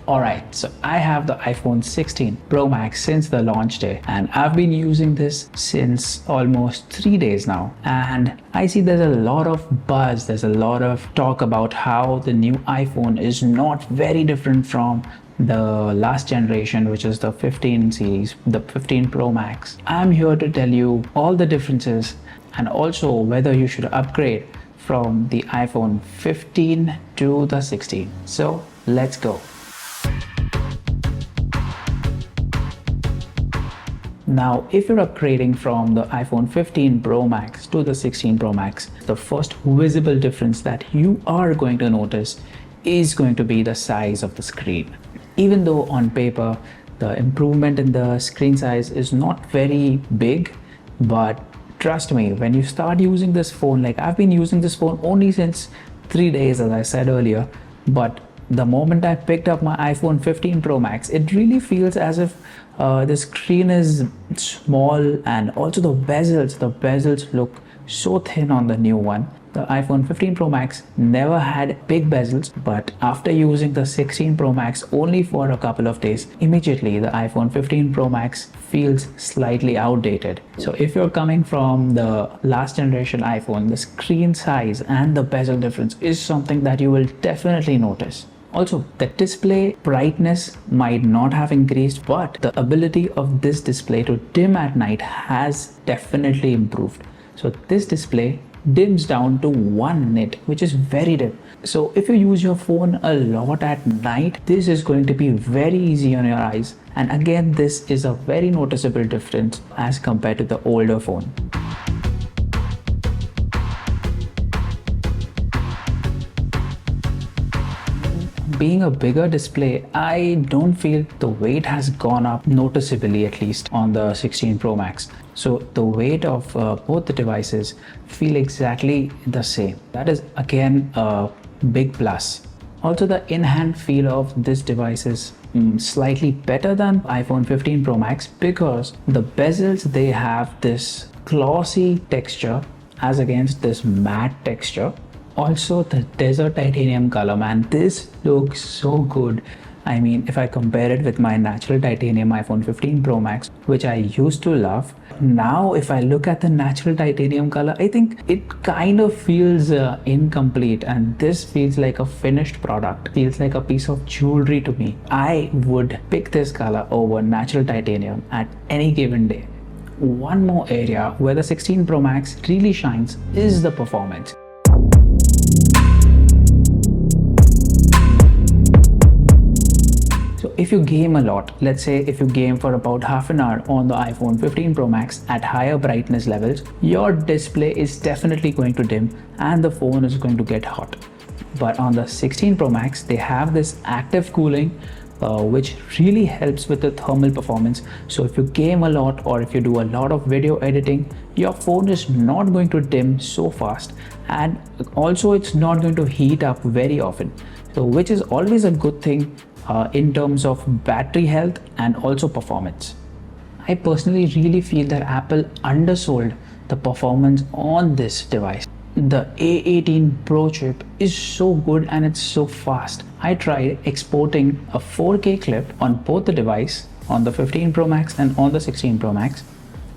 Alright, so I have the iPhone 16 Pro Max since the launch day, and I've been using this since almost 3 days now. And I see there's a lot of buzz, there's a lot of talk about how the new iPhone is not very different from the last generation, which is the 15 series, the 15 Pro Max. I'm here to tell you all the differences and also whether you should upgrade from the iPhone 15 to the 16. So let's go. Now, if you're upgrading from the iPhone 15 Pro Max to the 16 Pro Max, the first visible difference that you are going to notice is going to be the size of the screen. Even though on paper, the improvement in the screen size is not very big, but trust me, when you start using this phone, like I've been using this phone only since 3 days, as I said earlier, but the moment I picked up my iPhone 15 Pro Max, it really feels as if the screen is small, and also the bezels look so thin on the new one. The iPhone 15 Pro Max never had big bezels, but after using the 16 Pro Max only for a couple of days, immediately the iPhone 15 Pro Max feels slightly outdated. So if you're coming from the last generation iPhone, the screen size and the bezel difference is something that you will definitely notice. Also, the display brightness might not have increased, but the ability of this display to dim at night has definitely improved. So this display dims down to 1 nit, which is very dim. So if you use your phone a lot at night, this is going to be very easy on your eyes. And again, this is a very noticeable difference as compared to the older phone. Being a bigger display, I don't feel the weight has gone up noticeably, at least on the 16 Pro Max. So the weight of both the devices feel exactly the same. That is again a big plus. Also, the in-hand feel of this device is slightly better than iPhone 15 Pro Max because the bezels, they have this glossy texture as against this matte texture. Also, the desert titanium color, man, this looks so good. I mean, if I compare it with my natural titanium iPhone 15 Pro Max, which I used to love, now if I look at the natural titanium color, I think it kind of feels incomplete, and this feels like a finished product, feels like a piece of jewelry to me. I would pick this color over natural titanium at any given day. One more area where the 16 Pro Max really shines is the performance. So if you game a lot, let's say if you game for about half an hour on the iPhone 15 Pro Max at higher brightness levels, your display is definitely going to dim and the phone is going to get hot. But on the 16 Pro Max, they have this active cooling which really helps with the thermal performance. So if you game a lot or if you do a lot of video editing, your phone is not going to dim so fast, and also it's not going to heat up very often. So which is always a good thing in terms of battery health and also performance. I personally really feel that Apple undersold the performance on this device. The A18 Pro chip is so good and it's so fast. I tried exporting a 4K clip on both the device, on the 15 Pro Max and on the 16 Pro Max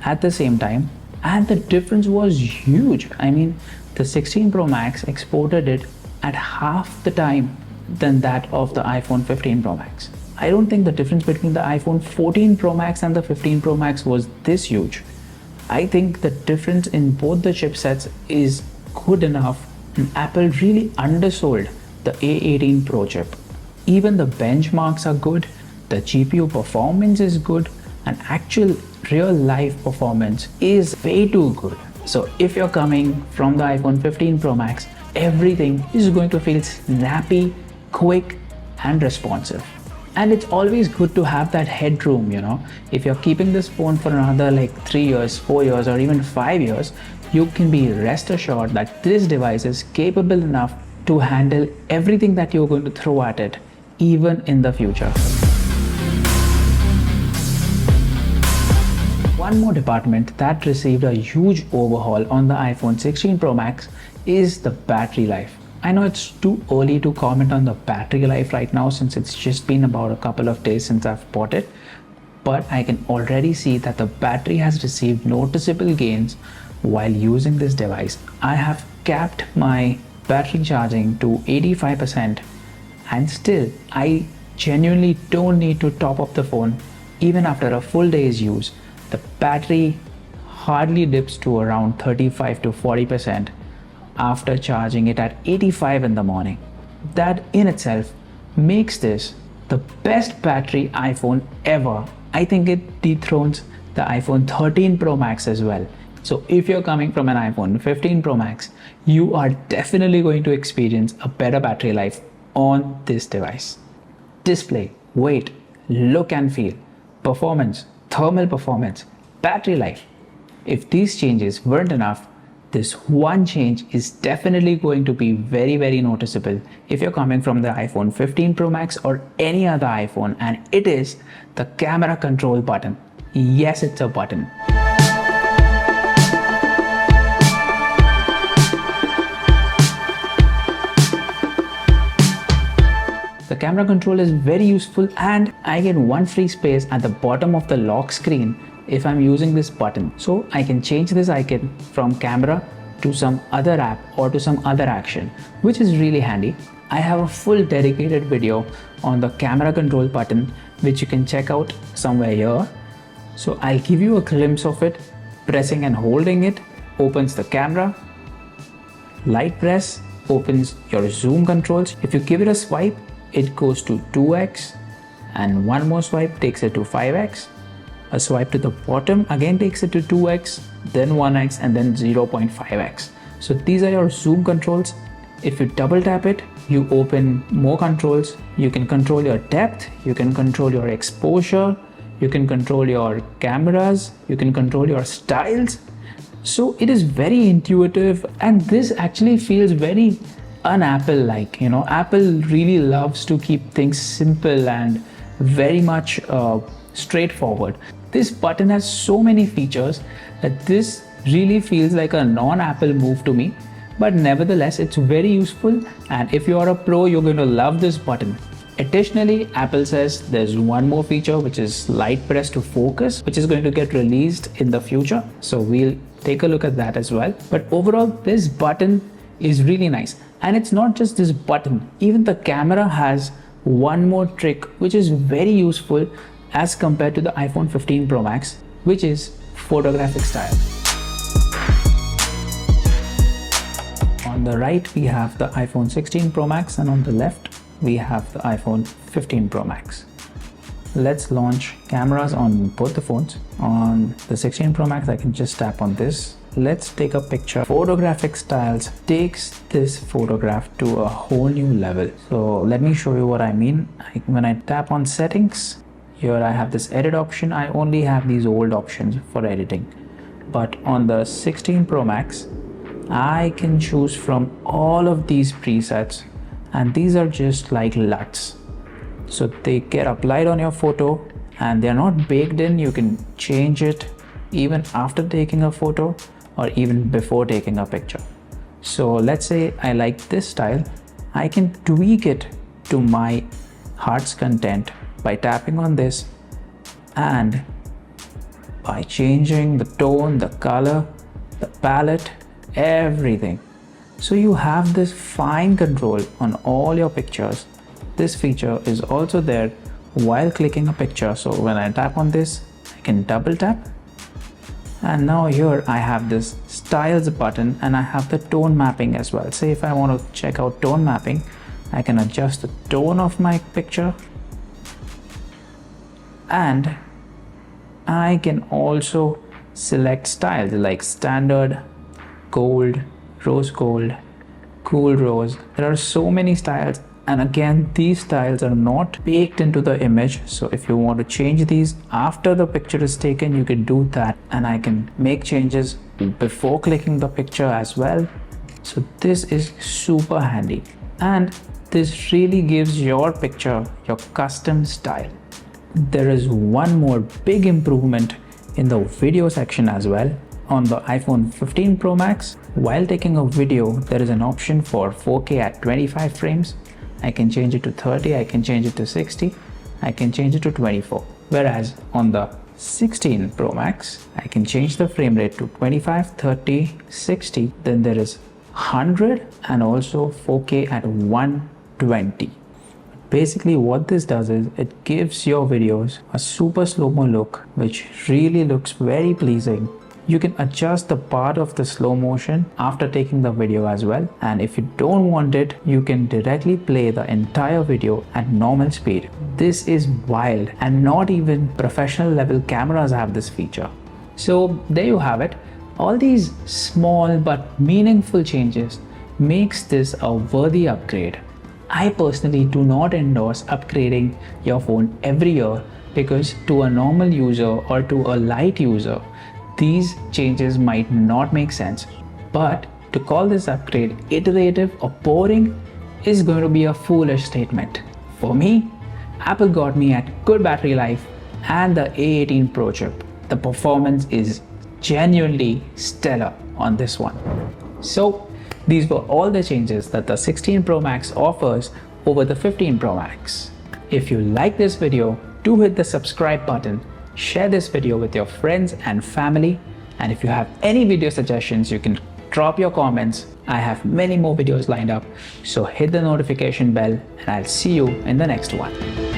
at the same time, and the difference was huge. I mean, the 16 Pro Max exported it at half the time than that of the iPhone 15 Pro Max. I don't think the difference between the iPhone 14 Pro Max and the 15 Pro Max was this huge. I think the difference in both the chipsets is good enough, and Apple really undersold the A18 Pro chip. Even the benchmarks are good, the GPU performance is good, and actual real life performance is way too good. So if you're coming from the iPhone 15 Pro Max, everything is going to feel snappy, quick and responsive. And it's always good to have that headroom, you know. If you're keeping this phone for another like 3 years, 4 years or even 5 years, you can be rest assured that this device is capable enough to handle everything that you're going to throw at it, even in the future. One more department that received a huge overhaul on the iPhone 16 Pro Max is the battery life. I know it's too early to comment on the battery life right now since it's just been about a couple of days since I've bought it, but I can already see that the battery has received noticeable gains while using this device. I have capped my battery charging to 85% and still I genuinely don't need to top up the phone. Even after a full day's use, the battery hardly dips to around 35 to 40% after charging it at 85 in the morning. That in itself makes this the best battery iPhone ever. I think it dethrones the iPhone 13 Pro Max as well. So if you're coming from an iPhone 15 Pro Max, you are definitely going to experience a better battery life on this device. Display, weight, look and feel, performance, thermal performance, battery life. If these changes weren't enough, this one change is definitely going to be very noticeable if you're coming from the iPhone 15 Pro Max or any other iPhone, and it is the camera control button. Yes, it's a button. The camera control is very useful and I get one free space at the bottom of the lock screen if I'm using this button. So I can change this icon from camera to some other app or to some other action, which is really handy. I have a full dedicated video on the camera control button, which you can check out somewhere here. So I'll give you a glimpse of it. Pressing and holding it opens the camera. Light press opens your zoom controls. If you give it a swipe, it goes to 2x, and one more swipe takes it to 5x. A swipe to the bottom again takes it to 2x, then 1x, and then 0.5x. So these are your zoom controls. If you double tap it, you open more controls. You can control your depth, you can control your exposure, you can control your cameras, you can control your styles. So it is very intuitive, and this actually feels very un-Apple like. You know, Apple really loves to keep things simple and very much straightforward. This button has so many features that this really feels like a non-Apple move to me, but nevertheless it's very useful, and if you are a pro, you're going to love this button. Additionally, Apple says there's one more feature, which is light press to focus, which is going to get released in the future, so we'll take a look at that as well. But overall, this button is really nice. And it's not just this button, even the camera has one more trick which is very useful as compared to the iPhone 15 Pro Max, which is photographic style. On the right we have the iPhone 16 Pro Max, and on the left we have the iPhone 15 Pro Max. Let's launch cameras on both the phones. On the 16 Pro Max, I can just tap on this. Let's take a picture. Photographic styles takes this photograph to a whole new level. So let me show you what I mean. When I tap on settings, here I have this edit option. I only have these old options for editing. But on the 16 Pro Max, I can choose from all of these presets, and these are just like LUTs. So they get applied on your photo and they're not baked in. You can change it even after taking a photo or even before taking a picture. So let's say I like this style, I can tweak it to my heart's content by tapping on this and by changing the tone, the color, the palette, everything. So you have this fine control on all your pictures. This feature is also there while clicking a picture. So when I tap on this, I can double tap. And now here I have this styles button and I have the tone mapping as well. Say if I want to check out tone mapping, I can adjust the tone of my picture. And I can also select styles like standard, gold, rose gold, cool rose. There are so many styles, and again these styles are not baked into the image. So if you want to change these after the picture is taken, you can do that, and I can make changes before clicking the picture as well. So this is super handy, and this really gives your picture your custom style. There is one more big improvement in the video section as well. On the iPhone 15 Pro Max, while taking a video, there is an option for 4K at 25 frames. I can change it to 30, I can change it to 60, I can change it to 24. Whereas on the 16 Pro Max, I can change the frame rate to 25, 30, 60, then there is 100 and also 4K at 120. Basically what this does is it gives your videos a super slow-mo look, which really looks very pleasing. You can adjust the part of the slow motion after taking the video as well, and if you don't want it, you can directly play the entire video at normal speed. This is wild, and not even professional level cameras have this feature. So there you have it. All these small but meaningful changes makes this a worthy upgrade. I personally do not endorse upgrading your phone every year because to a normal user or to a light user, these changes might not make sense. But to call this upgrade iterative or boring is going to be a foolish statement. For me, Apple got me at good battery life and the A18 Pro chip. The performance is genuinely stellar on this one. So these were all the changes that the 16 Pro Max offers over the 15 Pro Max. If you like this video, do hit the subscribe button, share this video with your friends and family, and if you have any video suggestions, you can drop your comments. I have many more videos lined up, so hit the notification bell and I'll see you in the next one.